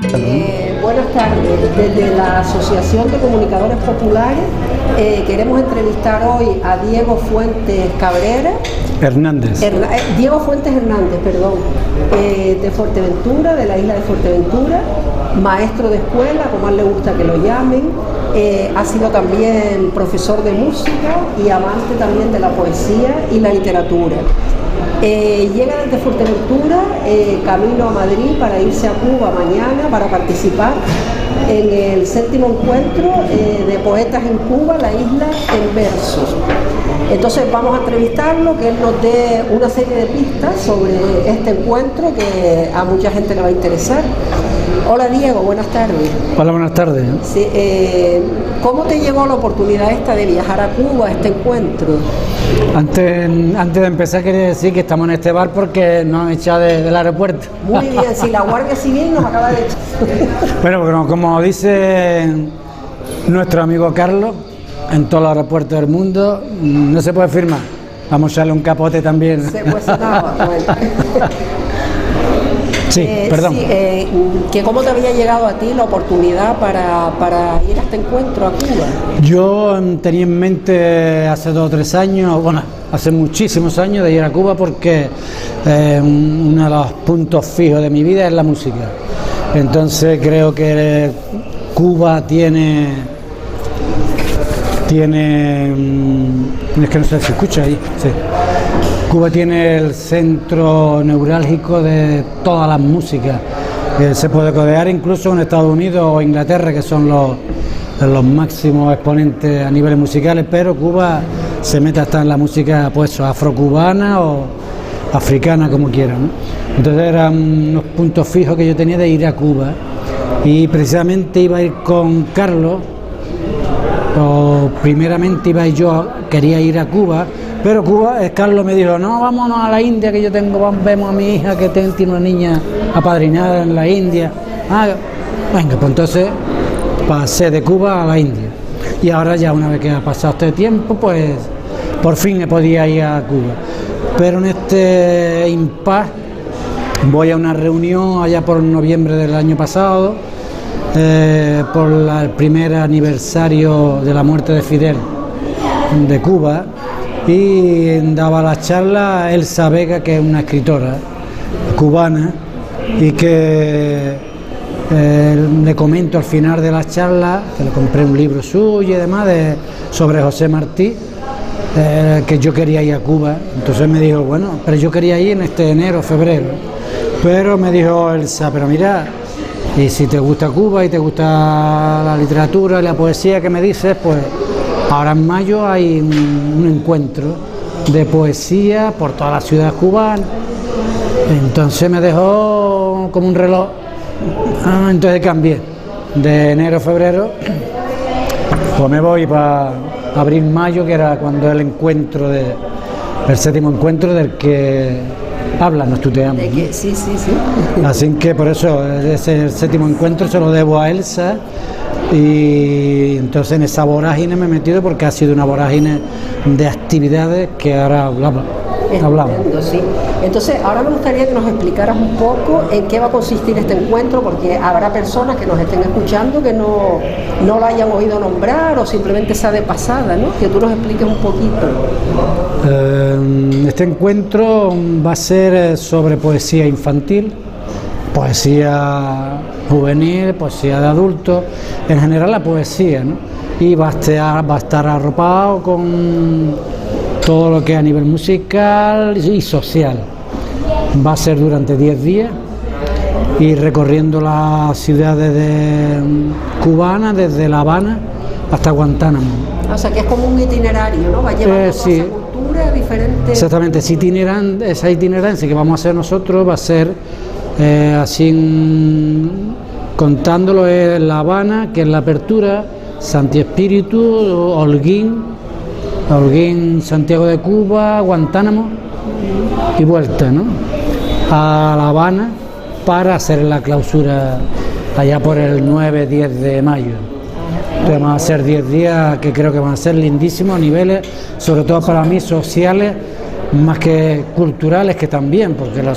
Buenas tardes. Desde la Asociación de Comunicadores Populares queremos entrevistar hoy a Diego Fuentes Cabrera. Diego Fuentes Hernández, perdón, de Fuerteventura, de la isla de Fuerteventura, maestro de escuela, como a él le gusta que lo llamen. Ha sido también profesor de música y amante también de la poesía y la literatura. Llega desde Fuerteventura, camino a Madrid para irse a Cuba mañana para participar en el 7º encuentro de poetas en Cuba, la isla en versos. Entonces vamos a entrevistarlo, que él nos dé una serie de pistas sobre este encuentro que a mucha gente le va a interesar. Hola Diego, buenas tardes. Hola, buenas tardes. Sí, ¿cómo te llegó la oportunidad esta de viajar a Cuba, a este encuentro? Antes de empezar quería decir que estamos en este bar porque nos han echado del aeropuerto. Muy bien, sí, la Guardia Civil nos acaba de echar. Bueno, como dice nuestro amigo Carlos, en todos los aeropuertos del mundo no se puede firmar. Vamos a echarle un capote también. Se puede nada, bueno. Sí, perdón. Sí, que ¿cómo te había llegado a ti la oportunidad para ir a este encuentro a Cuba? Yo tenía en mente hace 2 o 3 años, bueno, hace muchísimos años de ir a Cuba porque uno de los puntos fijos de mi vida es la música. Entonces creo que Cuba tiene es que no sé si escucha ahí, sí. Cuba tiene el centro neurálgico de todas las músicas. Se puede codear incluso con Estados Unidos o Inglaterra, que son los máximos exponentes a niveles musicales, pero Cuba se mete hasta en la música pues afrocubana o africana, como quieran, ¿no? Entonces eran unos puntos fijos que yo tenía de ir a Cuba, y precisamente iba a ir con Carlos, o primeramente quería ir a Cuba, pero Carlos me dijo, no, vámonos a la India, que yo vemos a mi hija que tiene una niña apadrinada en la India. Venga, pues entonces pasé de Cuba a la India. Y ahora ya una vez que ha pasado este tiempo, pues por fin me podía ir a Cuba. Pero en este impasse voy a una reunión allá por noviembre del año pasado, por el primer aniversario de la muerte de Fidel de Cuba, y daba la charla Elsa Vega, que es una escritora cubana, y que le comento al final de la charla que le compré un libro suyo y demás sobre José Martí, que yo quería ir a Cuba. Entonces me dijo, bueno, pero yo quería ir en este enero, febrero, pero me dijo Elsa, pero mira, y si te gusta Cuba y te gusta la literatura y la poesía que me dices, pues ahora en mayo hay un encuentro de poesía por toda la ciudad cubana. Entonces me dejó como un reloj. Entonces cambié de enero a febrero, pues me voy para abril-mayo, que era cuando el encuentro el 7º encuentro del que nos tuteamos, ¿no? Sí. Así que por eso ese 7º encuentro se lo debo a Elsa. Y entonces en esa vorágine me he metido, porque ha sido una vorágine de actividades que ahora hablamos. Sí. Entonces ahora me gustaría que nos explicaras un poco en qué va a consistir este encuentro, porque habrá personas que nos estén escuchando que no lo hayan oído nombrar o simplemente sea de pasada, ¿no? Que tú nos expliques un poquito. Este encuentro va a ser sobre poesía infantil, poesía juvenil, poesía de adultos, en general la poesía, ¿no? Y va a estar arropado con todo lo que es a nivel musical y social. Va a ser durante 10 días y recorriendo las ciudades cubanas, desde La Habana hasta Guantánamo. O sea que es como un itinerario, ¿no? Va llevando toda esa cultura diferente. Exactamente, esa itinerancia que vamos a hacer nosotros va a ser así, contándolo, en La Habana, que es la apertura, Santi Espíritu, Holguín, Santiago de Cuba, Guantánamo y vuelta, ¿no?, a La Habana, para hacer la clausura allá por el 9-10 de mayo. Entonces van a ser 10 días que creo que van a ser lindísimos a niveles, sobre todo para mí, sociales, más que culturales, que también, porque lo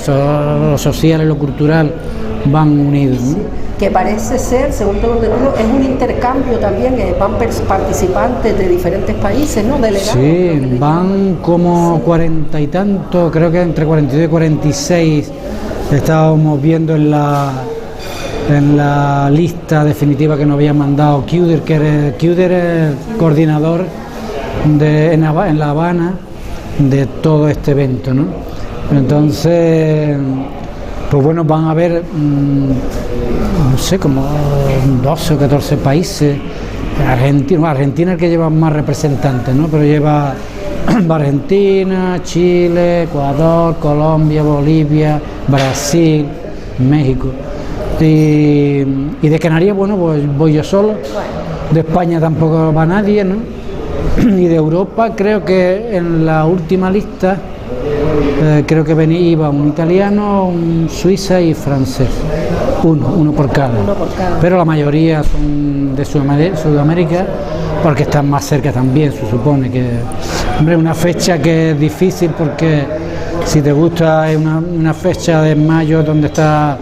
social y lo cultural van unidos, ¿no? que parece ser, según tengo entendido, es un intercambio también, van participantes de diferentes países, ¿no? Delegados. Sí, van como 40 y tanto, creo que entre 42 y 46 estábamos viendo en la lista definitiva que nos había mandado Cuder, que Cuder es el coordinador en La Habana de todo este evento, ¿no? Entonces, pues bueno, van a haber, no sé, como 12 o 14 países. Argentina es el que lleva más representantes, ¿no? Pero lleva Argentina, Chile, Ecuador, Colombia, Bolivia, Brasil, México. Y de Canarias, bueno, pues voy yo solo. De España tampoco va nadie, ¿no? Y de Europa creo que en la última lista creo que iba un italiano, un suiza y francés, uno por cada. Pero la mayoría son de Sudamérica, porque están más cerca también, se supone que, hombre, una fecha que es difícil porque si te gusta es una fecha de mayo donde está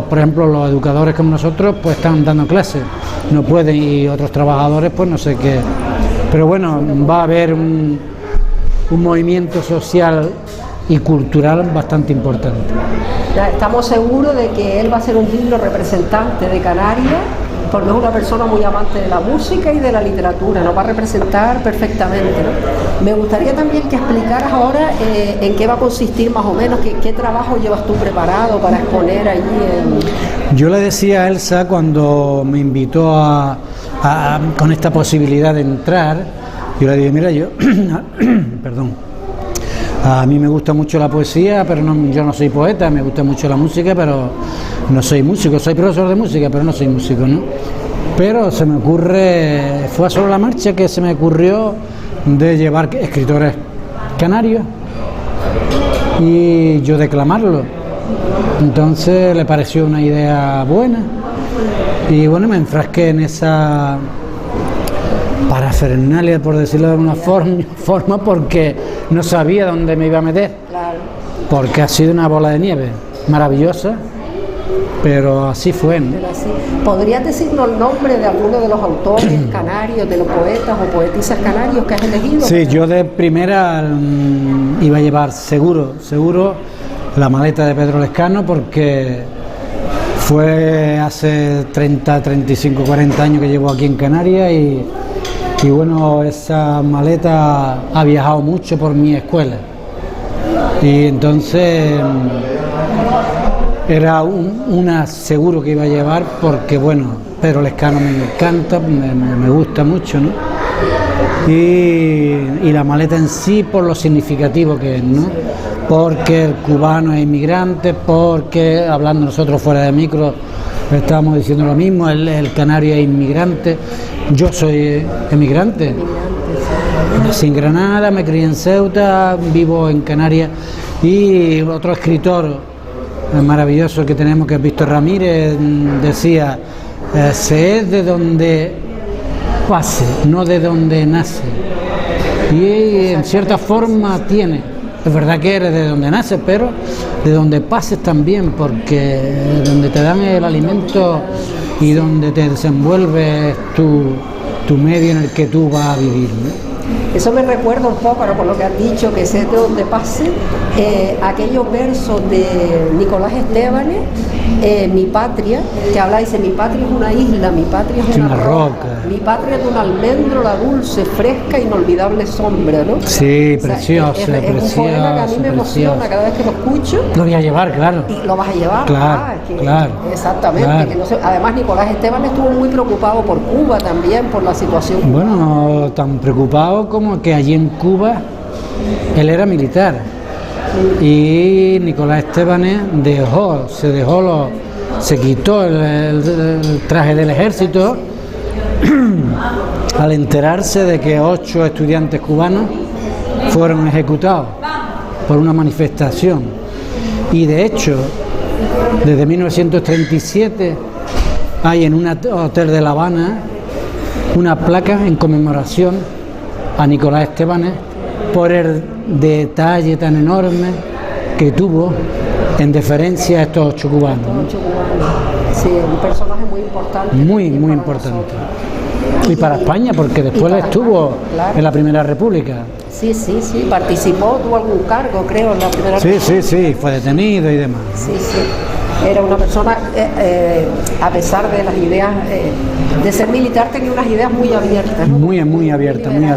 por ejemplo los educadores como nosotros pues están dando clases, no pueden, y otros trabajadores pues no sé qué, pero bueno, va a haber un movimiento social y cultural bastante importante. Estamos seguros de que él va a ser un digno representante de Canarias, porque es una persona muy amante de la música y de la literatura, nos va a representar perfectamente, ¿no? Me gustaría también que explicaras ahora en qué va a consistir más o menos, qué trabajo llevas tú preparado para exponer allí Yo le decía a Elsa cuando me invitó con esta posibilidad de entrar, yo le dije, mira, perdón, a mí me gusta mucho la poesía, pero yo no soy poeta, me gusta mucho la música, pero no soy músico, soy profesor de música, pero no soy músico, ¿no? Pero se me ocurre, fue sobre la marcha que se me ocurrió de llevar escritores canarios y yo declamarlo. Entonces le pareció una idea buena y bueno, me enfrasqué en esa parafernalia, por decirlo de alguna forma, porque no sabía dónde me iba a meter, porque ha sido una bola de nieve maravillosa, pero así fue, ¿no? ¿Podrías decirnos el nombre de alguno de los autores canarios, de los poetas o poetisas canarios que has elegido? Sí, yo de primera iba a llevar seguro La maleta de Pedro Lescano, porque fue hace 30, 35, 40 años que llevo aquí en Canarias y bueno, esa maleta ha viajado mucho por mi escuela y entonces era una seguro que iba a llevar, porque bueno, Pedro Lescano me encanta, me gusta mucho, ¿no? Y la maleta en sí por lo significativo que es, ¿no? Porque el cubano es inmigrante, porque hablando nosotros fuera de micro estábamos diciendo lo mismo, el canario es inmigrante, yo soy emigrante, nací en Granada, me crié en Ceuta, vivo en Canarias, y otro escritor maravilloso que tenemos, que es Víctor Ramírez, decía, se es de donde pase, no de donde nace, y en cierta forma tiene. Es verdad que eres de donde naces, pero de donde pases también, porque donde te dan el alimento y donde te desenvuelves tu medio en el que tú vas a vivir, ¿no? Eso me recuerda un poco, ¿no?, por lo que has dicho, que sé de donde pase, aquellos versos de Nicolás Estebanes, Mi patria, que habla, dice, mi patria es una isla, mi patria es una roca, mi patria es un almendro, la dulce, fresca, inolvidable sombra, ¿no? Sí, precioso, es un poema que a mí me emociona cada vez que lo escucho. Lo voy a llevar, claro. Y lo vas a llevar, claro. Exactamente. Claro. Que no sé, además, Nicolás Estebanes estuvo muy preocupado por Cuba también, por la situación. Bueno, tan preocupado como que allí en Cuba él era militar. Y Nicolás Estebanes se quitó el traje del ejército al enterarse de que 8 estudiantes cubanos fueron ejecutados por una manifestación. Y de hecho, desde 1937 hay en un hotel de La Habana una placa en conmemoración a Nicolás Estebanes por el detalle tan enorme que tuvo en deferencia a estos 8 cubanos, ¿no? Sí, un personaje muy importante. Muy importante. Y para España, porque después estuvo España, claro, en la Primera República. Sí, participó, tuvo algún cargo, creo, en la Primera República. Sí, fue detenido y demás. Sí. Era una persona, a pesar de las ideas, de ser militar, tenía unas ideas muy abiertas, ¿no? Muy abiertas. Era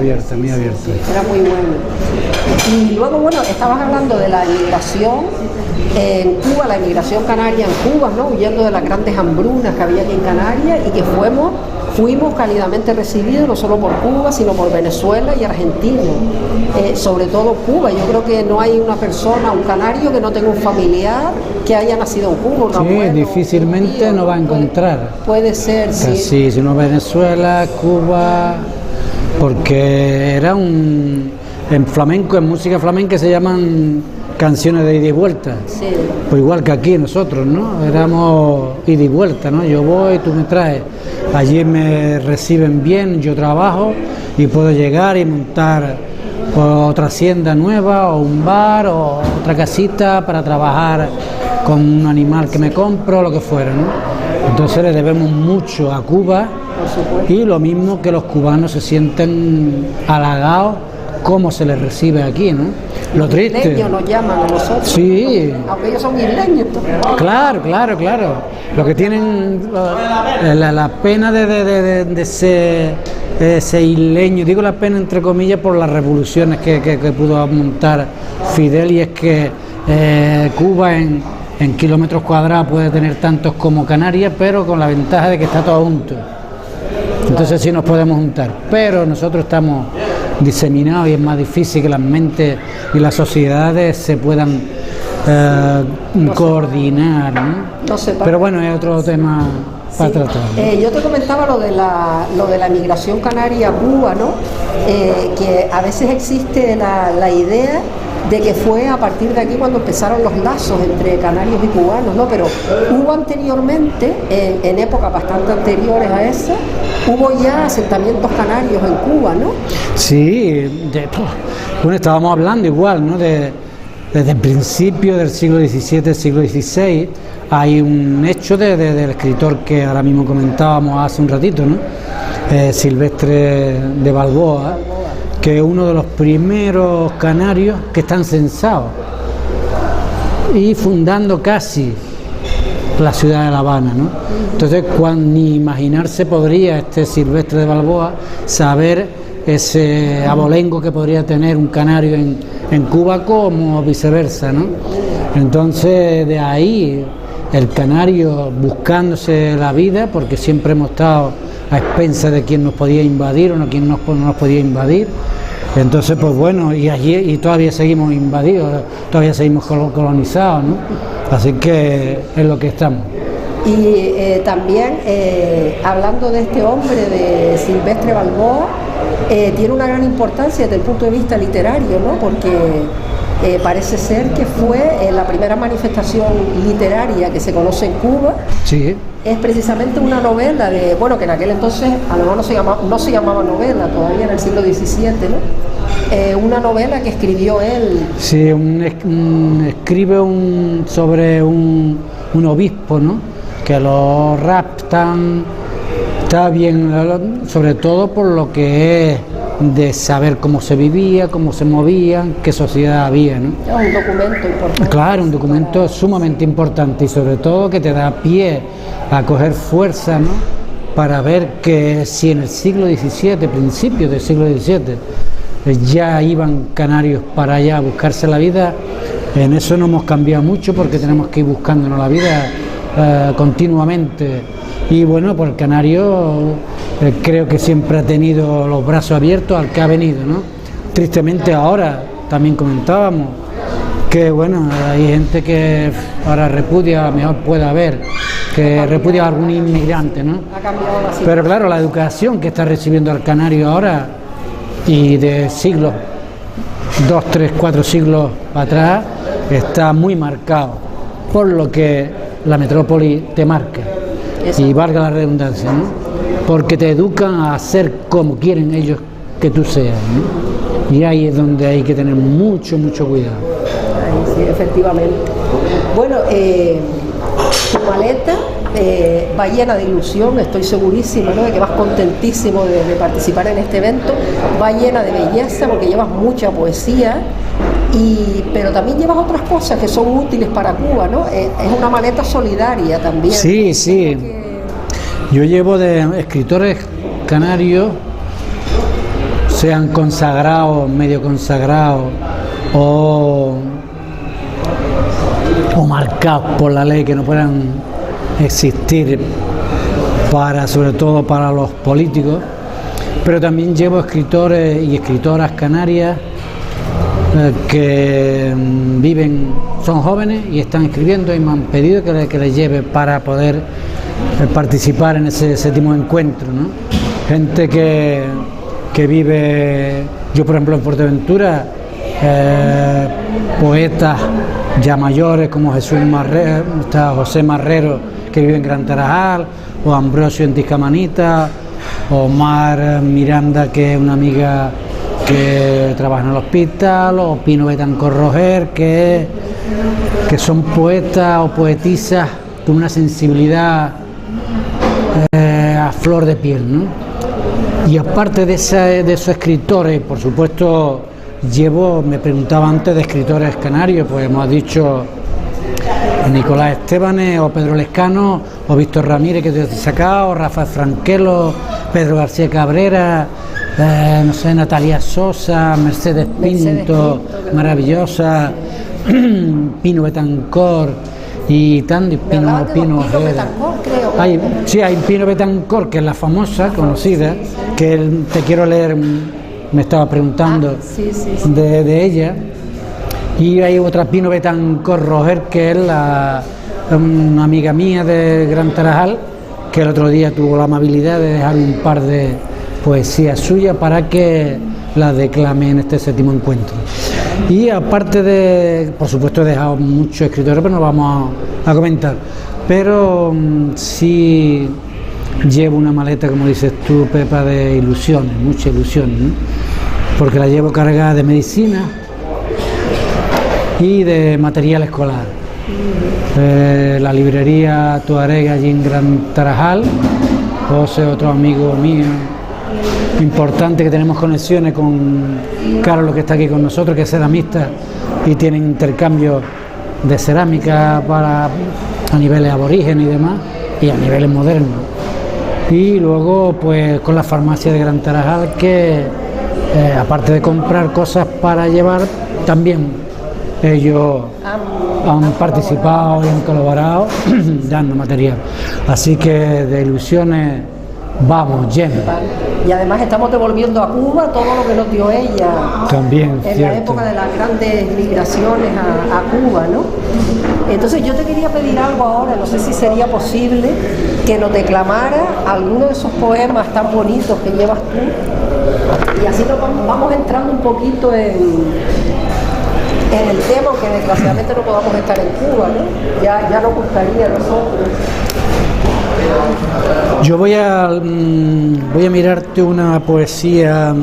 muy bueno. Y luego, bueno, estabas hablando de la emigración en Cuba, la emigración canaria en Cuba, ¿no? Huyendo de las grandes hambrunas que había aquí en Canarias, y que fuimos cálidamente recibidos no solo por Cuba, sino por Venezuela y Argentina, sobre todo Cuba. Yo creo que no hay una persona, un canario, que no tenga un familiar que haya nacido en Cuba, un abuelo, difícilmente un tío, no va a encontrar. Puede ser, sí. Si no Venezuela, Cuba, porque era en flamenco, en música flamenca se llaman canciones de ida y vuelta. Sí. Pues igual que aquí nosotros, ¿no? Éramos ida y vuelta, ¿no? Yo voy, tú me traes. Allí me reciben bien, yo trabajo y puedo llegar y montar otra hacienda nueva o un bar o otra casita para trabajar con un animal que me compro, lo que fuera, ¿no? Entonces le debemos mucho a Cuba, y lo mismo que los cubanos se sienten halagados como se les recibe aquí, ¿no? Lo triste. Los isleños nos llaman a nosotros. Sí. Aunque ellos son isleños. Claro. Lo que tienen la pena de ser isleño, digo la pena entre comillas por las revoluciones que pudo montar Fidel, y es que Cuba en kilómetros cuadrados puede tener tantos como Canarias, pero con la ventaja de que está todo junto. Entonces sí nos podemos juntar, pero nosotros estamos diseminados y es más difícil que las mentes y las sociedades se puedan coordinar, ¿no? Pero bueno, es otro tema para tratar, ¿no? Yo te comentaba lo de la migración canaria a Cuba, ¿no? Que a veces existe la idea de que fue a partir de aquí cuando empezaron los lazos entre canarios y cubanos, ¿no? Pero hubo anteriormente, en épocas bastante anteriores a esa, hubo ya asentamientos canarios en Cuba, ¿no? Sí, bueno, estábamos hablando igual, ¿no? Desde el principio del siglo XVII, siglo XVI, hay un hecho del escritor que ahora mismo comentábamos hace un ratito, ¿no? Silvestre de Balboa, que es uno de los primeros canarios que están censados y fundando casi la ciudad de La Habana, ¿no? Entonces, ni imaginarse podría Silvestre de Balboa saber ese abolengo que podría tener un canario en Cuba, como viceversa, ¿no? Entonces, de ahí el canario buscándose la vida, porque siempre hemos estado a expensas de quién nos podía invadir o quién no nos podía invadir. Entonces, pues bueno, y todavía seguimos invadidos, todavía seguimos colonizados, ¿no? Así que es lo que estamos. Y también, hablando de este hombre, de Silvestre Balboa, tiene una gran importancia desde el punto de vista literario, ¿no? Porque parece ser que fue la primera manifestación literaria que se conoce en Cuba. Sí. Es precisamente una novela que en aquel entonces a lo mejor no se llamaba novela, todavía en el siglo XVII, ¿no? Una novela que escribió él. Sí, escribe sobre un obispo, ¿no? Que lo raptan, está bien, sobre todo por lo que es de saber cómo se vivía, cómo se movían, qué sociedad había, ¿no? Es un documento importante. Claro, un documento sumamente importante, y sobre todo que te da pie a coger fuerza, ¿no? Para ver que si en el siglo XVII, principios del siglo XVII, ya iban canarios para allá a buscarse la vida, en eso no hemos cambiado mucho, porque tenemos que ir buscándonos la vida continuamente. Y bueno, pues el canario creo que siempre ha tenido los brazos abiertos al que ha venido, ¿no? Tristemente ahora, también comentábamos, que bueno, hay gente que ahora repudia, a lo mejor puede haber, que repudia a algún inmigrante, ¿no? Pero claro, la educación que está recibiendo el canario ahora, y de siglos, 2, 3, 4 siglos atrás, está muy marcado por lo que la metrópoli te marca. Y valga la redundancia, ¿no? Porque te educan a ser como quieren ellos que tú seas, ¿no? Y ahí es donde hay que tener mucho cuidado. Sí, efectivamente. Bueno, tu maleta va llena de ilusión, estoy segurísima, ¿no?, de que vas contentísimo de participar en este evento, va llena de belleza porque llevas mucha poesía, pero también llevas otras cosas que son útiles para Cuba, ¿no? Es una maleta solidaria también. Sí, sí. Yo llevo de escritores canarios, sean consagrados, medio consagrados o marcados por la ley, que no puedan existir sobre todo para los políticos, pero también llevo escritores y escritoras canarias que son jóvenes y están escribiendo, y me han pedido que les lleve para poder participar en ese séptimo encuentro, ¿no? Gente que vive, yo por ejemplo en Fuerteventura, poetas ya mayores como Jesús Marrero, está José Marrero, que vive en Gran Tarajal, o Ambrosio en Tiscamanita, o Mar Miranda, que es una amiga que trabaja en el hospital, o Pino Betancor Roger, que son poetas o poetisas con una sensibilidad a flor de piel, ¿no? Y aparte de esos escritores, por supuesto, me preguntaba antes de escritores canarios, pues hemos dicho Nicolás Estebanes, o Pedro Lescano, o Víctor Ramírez, que te he sacado, Rafael Franquelo, Pedro García Cabrera, no sé, Natalia Sosa, Mercedes Pinto, maravillosa, Pino Betancor y Pino Betancor, creo. Hay Pino Betancor, que es la famosa, conocida, que te quiero leer, me estaba preguntando de ella. Y hay otra Pino Betancor Roger, que es una amiga mía de Gran Tarajal, que el otro día tuvo la amabilidad de dejar un par de poesías suyas para que las declame en este séptimo encuentro. Y aparte por supuesto he dejado muchos escritores, pero no vamos a comentar, pero sí llevo una maleta, como dices tú, Pepa, de ilusiones, muchas ilusiones, ¿no? Porque la llevo cargada de medicina y de material escolar. La librería Tuareg allí en Gran Tarajal, José, otro amigo mío importante, que tenemos conexiones con Carlos, que está aquí con nosotros, que es ceramista y tiene intercambio de cerámica a niveles aborígenes y demás, y a niveles modernos. Y luego pues con la farmacia de Gran Tarajal, que aparte de comprar cosas para llevar, también ellos han participado y han colaborado dando material. Así que de ilusiones vamos llenos. Y además estamos devolviendo a Cuba todo lo que nos dio ella también, en cierto, la época de las grandes migraciones a Cuba, ¿no? Entonces yo te quería pedir algo ahora, no sé si sería posible que nos declamara alguno de esos poemas tan bonitos que llevas tú, y así nos vamos entrando un poquito en el tema, aunque desgraciadamente no podamos estar en Cuba, ¿no? Ya nos gustaría a nosotros. Yo voy a mirarte una poesía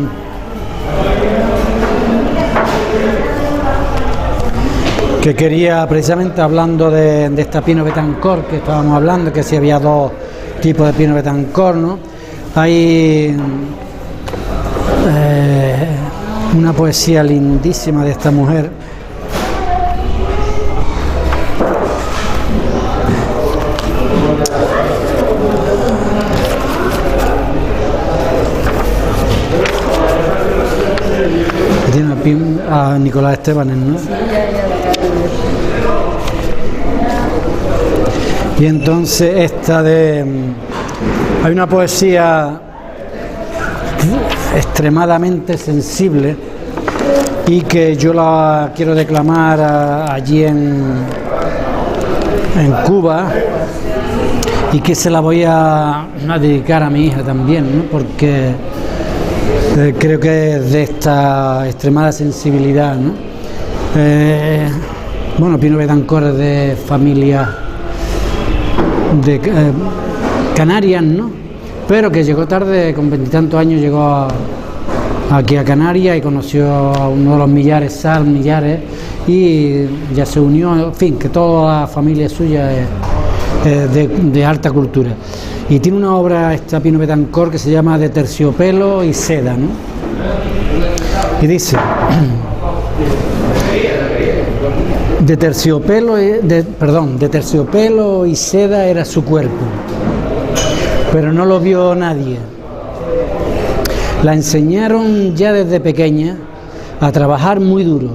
que quería, precisamente hablando de esta Pino Betancor que estábamos hablando, que si había dos tipos de Pino Betancor, ¿no? Hay una poesía lindísima de esta mujer, que tiene a Nicolás Estebanes, ¿no? Y entonces hay una poesía extremadamente sensible y que yo la quiero declamar allí en Cuba, y que se la voy a dedicar a mi hija también, ¿no? Porque creo que es de esta extremada sensibilidad, ¿no? Bueno, Pino Betancor es de familia de Canarias, ¿no? Pero que llegó tarde, con 20 y tantos años llegó aquí a Canarias y conoció a uno de los Millares, Sal Millares, y ya se unió, en fin, que toda la familia suya de alta cultura. Y tiene una obra, esta Pino Betancor, que se llama De terciopelo y seda, ¿no? Y dice: de terciopelo y seda era su cuerpo, pero no lo vio nadie. La enseñaron ya desde pequeña a trabajar muy duro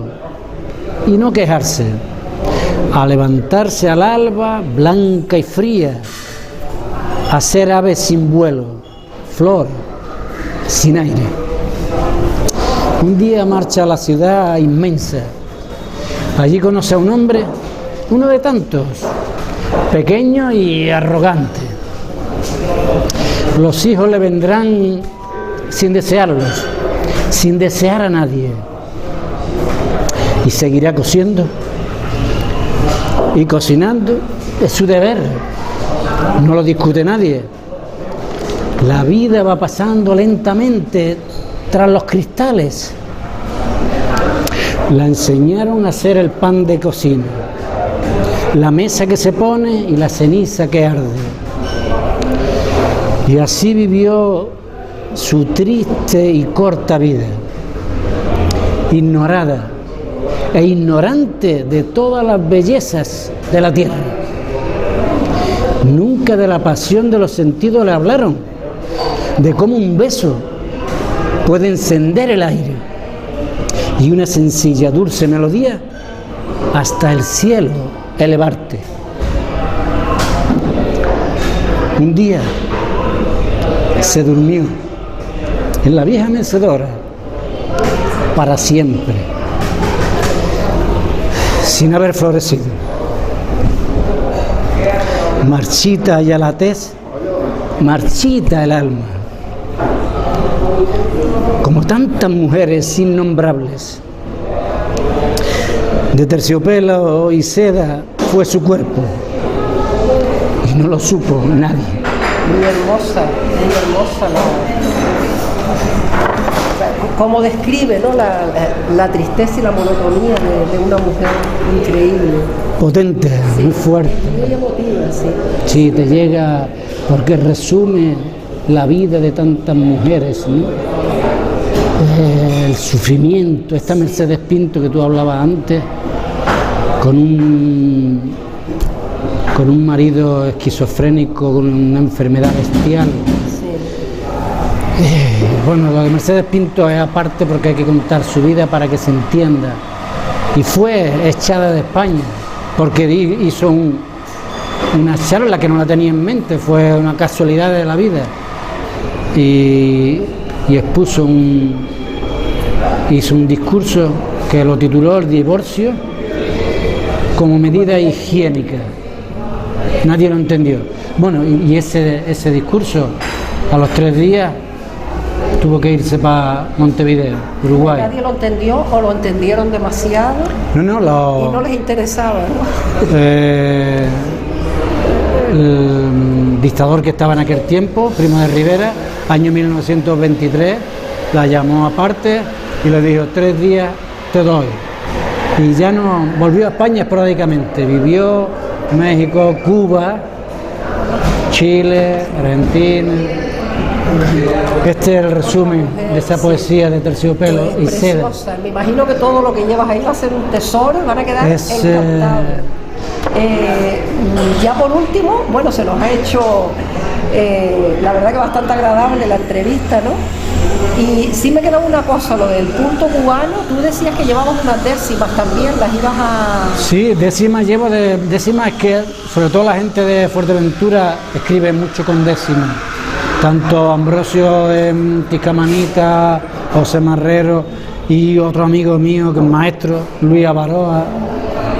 y no quejarse, a levantarse al alba blanca y fría, a ser ave sin vuelo, flor sin aire. Un día marcha a la ciudad inmensa. Allí conoce a un hombre, uno de tantos, pequeño y arrogante. Los hijos le vendrán sin desearlos, sin desear a nadie. Y seguirá cosiendo y cocinando, es su deber, no lo discute nadie. La vida va pasando lentamente tras los cristales. La enseñaron a hacer el pan de cocina, la mesa que se pone y la ceniza que arde. Y así vivió su triste y corta vida, ignorada e ignorante de todas las bellezas de la tierra. Nunca de la pasión de los sentidos le hablaron, de cómo un beso puede encender el aire y una sencilla dulce melodía hasta el cielo elevarte. Un día se durmió en la vieja mecedora para siempre, sin haber florecido. Marchita ya la tez, marchita el alma, como tantas mujeres innombrables. De terciopelo y seda fue su cuerpo y no lo supo nadie. Muy hermosa cómo describe, ¿no?, la tristeza y la monotonía de una mujer increíble. Potente, sí, muy fuerte. Muy emotiva, sí. Sí, te llega porque resume la vida de tantas mujeres, ¿no? El sufrimiento, esta Mercedes Pinto que tú hablabas antes, con un marido esquizofrénico, con una enfermedad bestial. Bueno, lo de Mercedes Pinto es aparte porque hay que contar su vida para que se entienda. Y fue echada de España porque hizo una charla que no la tenía en mente, fue una casualidad de la vida. Y hizo un discurso que lo tituló El divorcio como medida higiénica. Nadie lo entendió. Bueno, y ese discurso a los 3 días tuvo que irse para Montevideo, Uruguay. ¿Nadie lo entendió o lo entendieron demasiado? Y no les interesaba, ¿no? El dictador que estaba en aquel tiempo, Primo de Rivera, año 1923, la llamó aparte y le dijo: 3 días te doy. Y ya no volvió a España esporádicamente, vivió México, Cuba, Chile, Argentina. Este es el resumen de esa poesía de terciopelo y seda. Me imagino que todo lo que llevas ahí va a ser un tesoro, van a quedar encantados. Ya por último, bueno, se nos ha hecho la verdad que bastante agradable la entrevista, ¿no? Y sí me queda una cosa, lo del punto cubano. Tú decías que llevabas unas décimas también, las ibas a... Sí, décimas llevo, décimas es que sobre todo la gente de Fuerteventura escribe mucho con décimas. Tanto Ambrosio de Tiscamanita, José Marrero y otro amigo mío que es maestro, Luis Avaroa,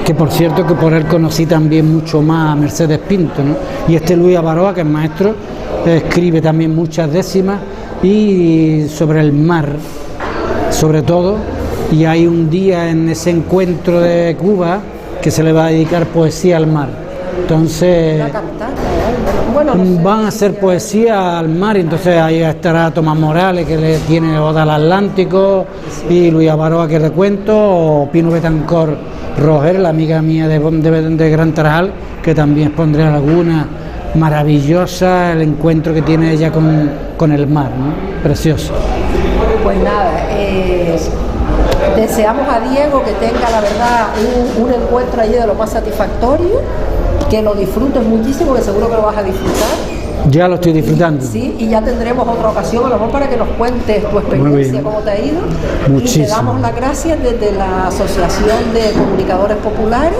que por cierto que por él conocí también mucho más a Mercedes Pinto, ¿no? Y este Luis Avaroa, que es maestro, escribe también muchas décimas y sobre el mar, sobre todo, y hay un día en ese encuentro de Cuba que se le va a dedicar poesía al mar. Entonces van a hacer poesía al mar, y entonces ahí estará Tomás Morales, que le tiene Oda al Atlántico, y Luis Avaroa, que recuento, o Pino Betancor, Roger, la amiga mía de Gran Tarajal, que también expondré a Laguna. Maravillosa el encuentro que tiene ella con el mar, ¿no? Precioso. Pues nada, deseamos a Diego que tenga, la verdad, un encuentro allí de lo más satisfactorio, que lo disfrutes muchísimo, que seguro que lo vas a disfrutar. Ya lo estoy disfrutando. Sí, y ya tendremos otra ocasión, a lo mejor para que nos cuentes tu experiencia, cómo te ha ido. Muchísimo. Y te damos las gracias desde la Asociación de Comunicadores Populares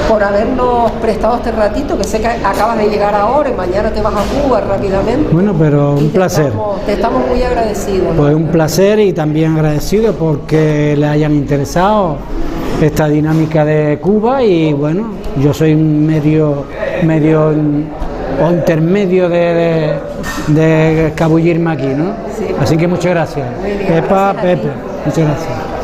por habernos prestado este ratito, que sé que acabas de llegar ahora y mañana te vas a Cuba rápidamente. Bueno, pero un placer. Te estamos muy agradecidos. Pues un placer y también agradecido porque le hayan interesado esta dinámica de Cuba y bueno, yo soy medio o intermedio de escabullirme aquí, ¿no? Sí. Así que muchas gracias. Muy bien, Pepa, gracias Pepe, muchas gracias.